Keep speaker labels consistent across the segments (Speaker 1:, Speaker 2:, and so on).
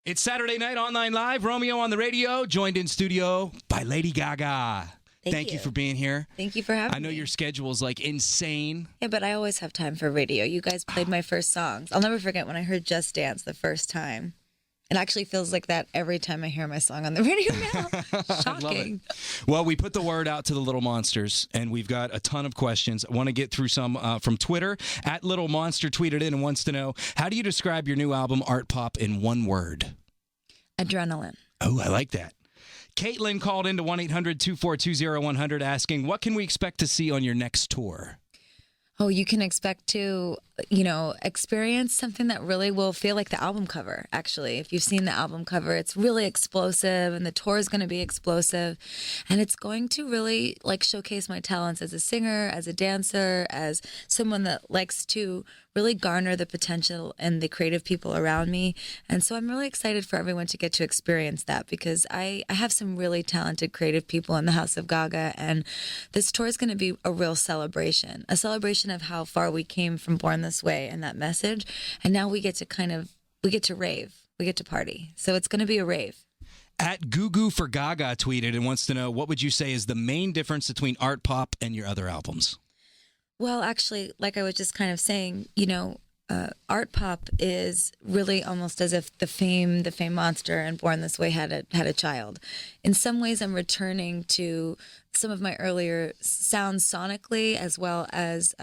Speaker 1: It's Saturday Night Online Live. Romeo on the radio, joined in studio by Lady Gaga. Thank you for being here.
Speaker 2: Thank you for having me.
Speaker 1: I know your schedule is like insane.
Speaker 2: Yeah, but I always have time for radio. You guys played my first songs. I'll never forget when I heard Just Dance the first time. It actually feels like that every time I hear my song on the radio now. Shocking.
Speaker 1: Well, we put the word out to the Little Monsters, and we've got a ton of questions. I want to get through some from Twitter. At Little Monster tweeted in and wants to know, how do you describe your new album, Art Pop, in one word?
Speaker 2: Adrenaline.
Speaker 1: Oh, I like that. Caitlin called into 1-800-242-0100 asking, what can we expect to see on your next tour?
Speaker 2: Oh, you can expect to, experience something that really will feel like the album cover, actually. If you've seen the album cover, it's really explosive, and the tour is going to be explosive. And it's going to really, showcase my talents as a singer, as a dancer, as someone that likes to really garner the potential and the creative people around me. And so I'm really excited for everyone to get to experience that, because I have some really talented creative people in the House of Gaga, and this tour is going to be a real celebration of how far we came from Born This Way and that message. And now we get to rave, we get to party. So it's going to be a rave.
Speaker 1: At Goo for Gaga tweeted and wants to know, what would you say is the main difference between Art Pop and your other albums?
Speaker 2: Well, actually, like I was just kind of saying, Art Pop is really almost as if the Fame Monster and Born This Way had a child. In some ways, I'm returning to some of my earlier sounds sonically, as well as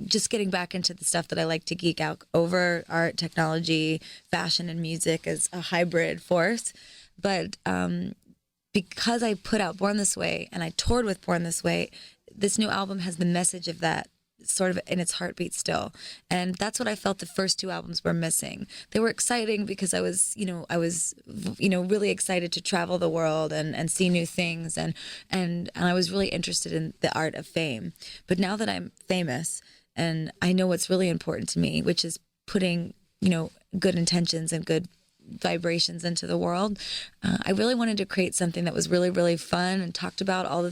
Speaker 2: just getting back into the stuff that I like to geek out over: art, technology, fashion, and music as a hybrid force. But because I put out Born This Way and I toured with Born This Way, this new album has the message of that sort of in its heartbeat still. And that's what I felt the first two albums were missing. They were exciting because I was really excited to travel the world and see new things. And I was really interested in the art of fame. But now that I'm famous and I know what's really important to me, which is putting, good intentions and good vibrations into the world, I really wanted to create something that was really, really fun and talked about all the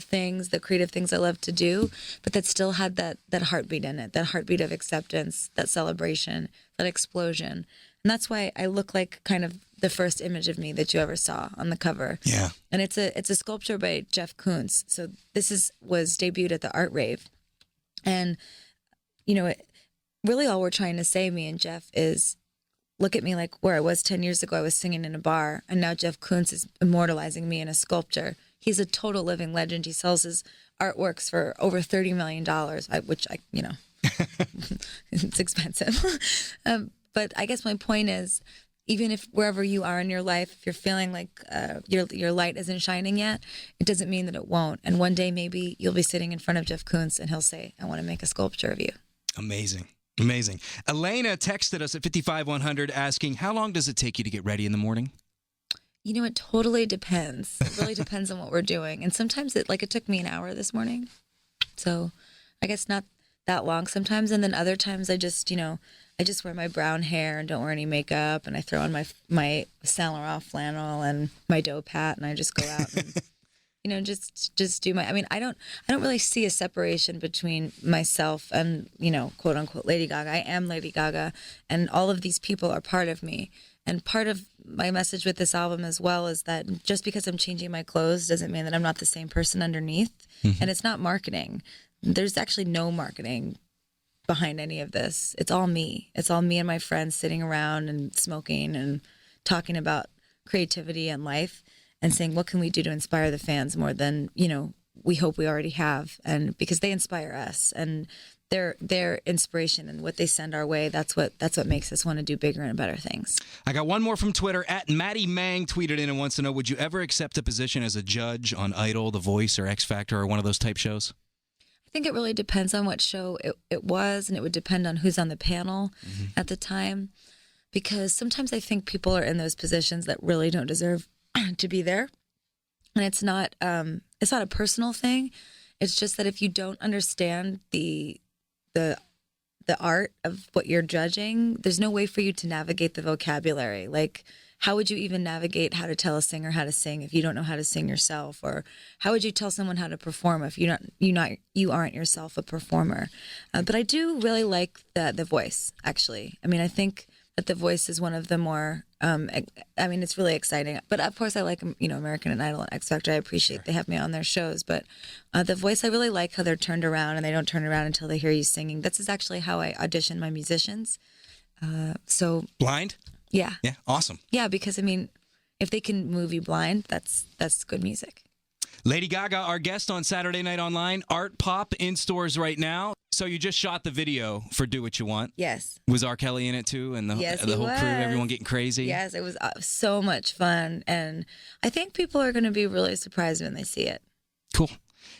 Speaker 2: creative things I love to do, but that still had that heartbeat in it, that heartbeat of acceptance, that celebration, that explosion. And that's why I look like kind of the first image of me that you ever saw on the cover.
Speaker 1: Yeah.
Speaker 2: And it's a sculpture by Jeff Koons. So this was debuted at the Art Rave. And, really all we're trying to say, me and Jeff, is look at me like where I was 10 years ago. I was singing in a bar, and now Jeff Koons is immortalizing me in a sculpture. He's a total living legend. He sells his artworks for over $30 million, which it's expensive. But I guess my point is, even if wherever you are in your life, if you're feeling like your light isn't shining yet, it doesn't mean that it won't. And one day maybe you'll be sitting in front of Jeff Koons and he'll say, I want to make a sculpture of you.
Speaker 1: Amazing. Amazing. Elena texted us at 55100 asking, how long does it take you to get ready in the morning?
Speaker 2: It totally depends. It really depends on what we're doing. And sometimes it took me an hour this morning. So I guess not that long sometimes. And then other times I just wear my brown hair and don't wear any makeup. And I throw on my Saint Laurent flannel and my dope hat, and I just go out and just do I don't really see a separation between myself and, quote unquote, Lady Gaga. I am Lady Gaga, and all of these people are part of me. And part of my message with this album as well is that just because I'm changing my clothes doesn't mean that I'm not the same person underneath. Mm-hmm. And it's not marketing. There's actually no marketing behind any of this. It's all me. It's all me and my friends sitting around and smoking and talking about creativity and life, and saying, what can we do to inspire the fans more than, we hope we already have. And because they inspire us, and their inspiration and what they send our way, that's what makes us want to do bigger and better things.
Speaker 1: I got one more from Twitter. At Maddie Mang tweeted in and wants to know, would you ever accept a position as a judge on Idol, The Voice, or X Factor, or one of those type shows?
Speaker 2: I think it really depends on what show it was, and it would depend on who's on the panel at the time. Because sometimes I think people are in those positions that really don't deserve to be there. And it's not a personal thing. It's just that if you don't understand the art of what you're judging, there's no way for you to navigate the vocabulary. Like, how would you even navigate how to tell a singer how to sing if you don't know how to sing yourself? Or how would you tell someone how to perform if you aren't yourself a performer? But I do really like the voice, actually. I mean, I think that The Voice is one of the more, I mean, it's really exciting. But of course, I like, American Idol and X Factor. I appreciate they have me on their shows. But The Voice, I really like how they're turned around, and they don't turn around until they hear you singing. That's actually how I audition my musicians. So
Speaker 1: blind?
Speaker 2: Yeah.
Speaker 1: Yeah, awesome.
Speaker 2: Yeah, because, I mean, if they can move you blind, that's good music.
Speaker 1: Lady Gaga, our guest on Saturday Night Online. Art Pop in stores right now. So you just shot the video for Do What You Want.
Speaker 2: Yes.
Speaker 1: Was R. Kelly in it too? And the whole crew, everyone getting crazy?
Speaker 2: Yes, it was so much fun. And I think people are going to be really surprised when they see it.
Speaker 1: Cool.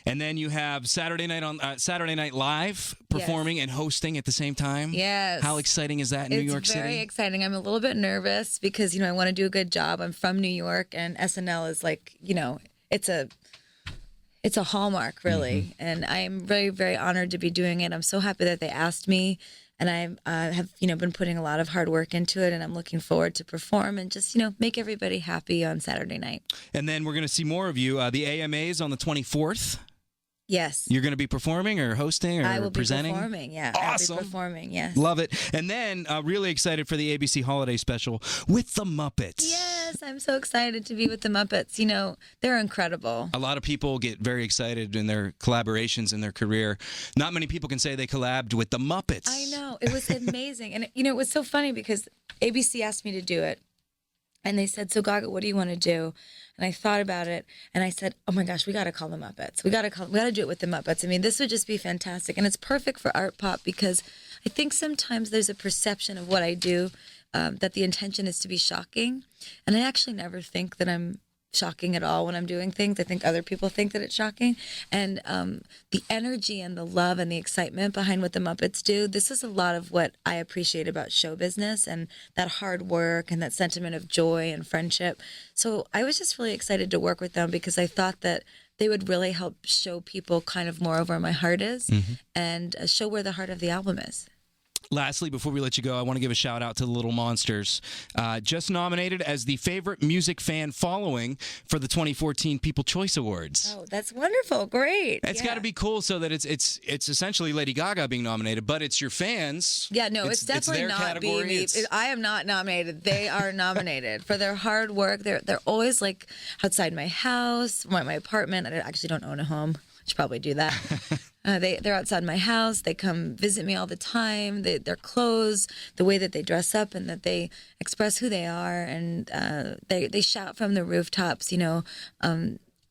Speaker 1: And then you have Saturday Night Live performing and hosting at the same time.
Speaker 2: Yes.
Speaker 1: How exciting is that in New York City?
Speaker 2: It's very exciting. I'm a little bit nervous because, I want to do a good job. I'm from New York, and SNL is like, it's a hallmark, really. And I am very, very honored to be doing it. I'm so happy that they asked me, and I have, been putting a lot of hard work into it, and I'm looking forward to perform and just, make everybody happy on Saturday night.
Speaker 1: And then we're going to see more of you. The AMAs on the 24th.
Speaker 2: Yes.
Speaker 1: You're going to be performing or hosting or presenting?
Speaker 2: I will be performing, yeah.
Speaker 1: Awesome.
Speaker 2: I'll be performing, yes.
Speaker 1: Love it. And then really excited for the ABC Holiday Special with the Muppets.
Speaker 2: Yes, I'm so excited to be with the Muppets. They're incredible.
Speaker 1: A lot of people get very excited in their collaborations in their career. Not many people can say they collabed with the Muppets.
Speaker 2: I know. It was amazing. And, it was so funny because ABC asked me to do it. And they said, so Gaga, what do you want to do? And I thought about it, and I said, oh my gosh, we got to call the Muppets. We got to do it with the Muppets. I mean, this would just be fantastic. And it's perfect for Art Pop because I think sometimes there's a perception of what I do that the intention is to be shocking. And I actually never think that I'm shocking at all when I'm doing things. I think other people think that it's shocking. And the energy and the love and the excitement behind what the Muppets do, this is a lot of what I appreciate about show business and that hard work and that sentiment of joy and friendship. So I was just really excited to work with them because I thought that they would really help show people kind of more of where my heart is and show where the heart of the album is.
Speaker 1: Lastly, before we let you go, I want to give a shout out to the Little Monsters. Just nominated as the favorite music fan following for the 2014 People Choice Awards.
Speaker 2: Oh, that's wonderful. Great.
Speaker 1: It's got to be cool so that it's essentially Lady Gaga being nominated, but it's your fans.
Speaker 2: Yeah, no, it's definitely
Speaker 1: their
Speaker 2: not
Speaker 1: category.
Speaker 2: me. I am not nominated. They are nominated for their hard work. They're always like outside my house, my apartment. I actually don't own a home. I should probably do that. They're outside my house. They come visit me all the time. Their clothes, the way that they dress up and that they express who they are, and they shout from the rooftops,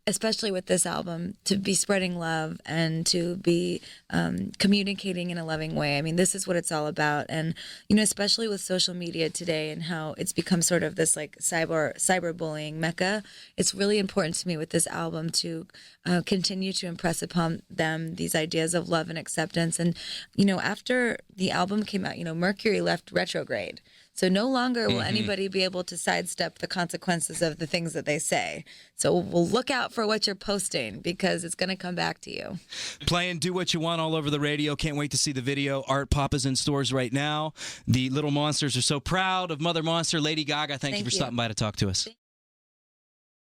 Speaker 2: especially with this album, to be spreading love and to be communicating in a loving way. I mean, this is what it's all about. And, especially with social media today and how it's become sort of this like cyberbullying mecca, it's really important to me with this album to continue to impress upon them these ideas of love and acceptance. And, after the album came out, Mercury left retrograde. So no longer will anybody be able to sidestep the consequences of the things that they say. So we'll look out for what you're posting because it's going to come back to you.
Speaker 1: Playing Do What You Want all over the radio. Can't wait to see the video. Art Pop is in stores right now. The Little Monsters are so proud of Mother Monster. Lady Gaga, thank you for stopping by to talk to us.